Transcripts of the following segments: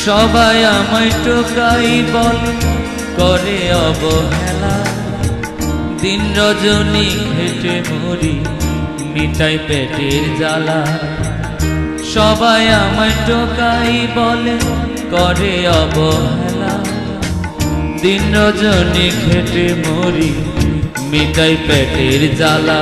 সবাই আমায় টোকাই বলে করে অবহেলা দিন রজনী খেটে মরি মিটাই পেটের জ্বালা সবাই আমায় টোকাই বলে করে অবহেলা দিন রজনী খেটে মরি মিটাই পেটের জ্বালা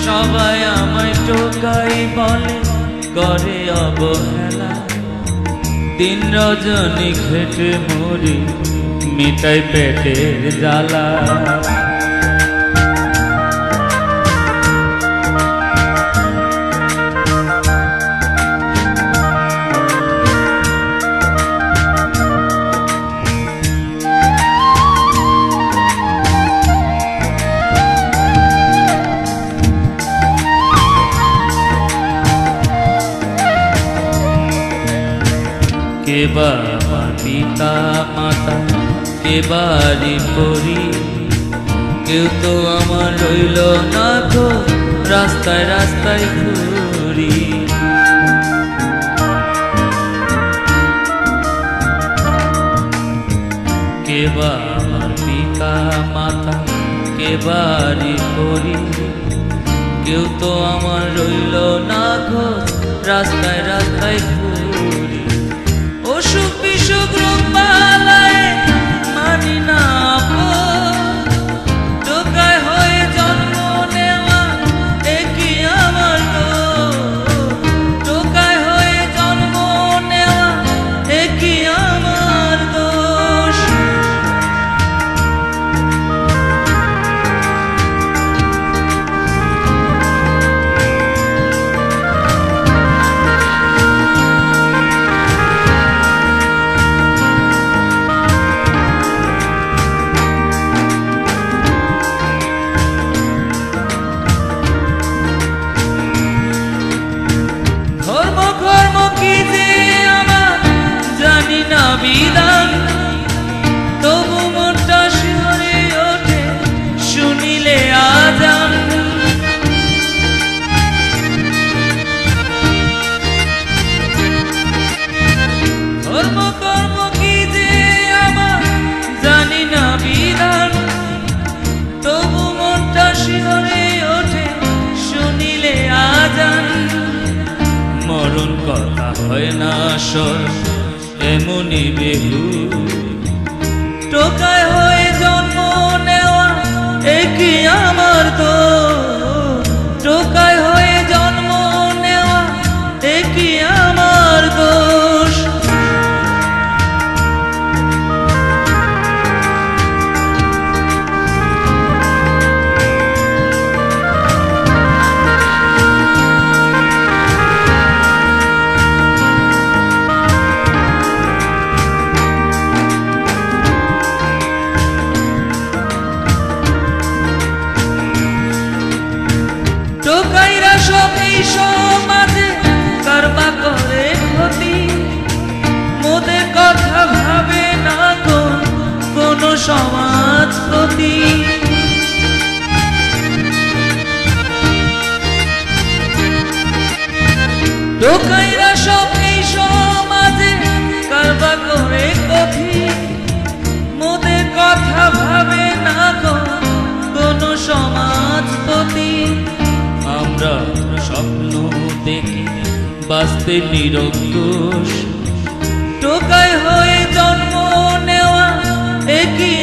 সবাই আমায় টোকাই বলে করে অবহেলা দিন রজনী খেটে মরি মিটাই পেটের জ্বালা কেবা আমার পিতা মাতা কেবারি পরি কেউ তো আমার রইল না গো রাস্তায় রাস্তায় ঘুরি কেবা আমার পিতা মাতা কেবারি পরি কেউ তো আমার রইল না গো রাস্তায় রাস্তায় ঘুরি অসুখ বিসুখ রোগ বালায় মানি না টোকায় হয়ে জন্ম নেওয়া একই আমার টোকায় হয়ে জন্ম নেওয়া একই আমার দোষ বিধান তবু মনটা শিহরে ওঠে শুনিলে আজান ধর্ম কর্ম কি যে আমার জানি না বিধান তবু মনটা শিহরে ওঠে শুনিলে আজান মরণ কথা হয় না সর এমনি বেহু টোকায় হয়ে জন্ম নেওয়া একই আমার টোকায় হয়ে জন্ম নেওয়া একই আমার দোষ টোকাইরা সব এই সমাজে কারবা করে ক্ষতি মোদের কথা ভাবে না কোন সমাজ প্রতি টোকাইরা সব এই সমাজে কারবা করে ক্ষতি মোদের কথা ভাবে না কোন সমাজ প্রতি আমরা স্বপ্ন দেখি বাঁচতে নিরঙ্কুশ টোকায় হয়ে জন্ম নেওয়া কি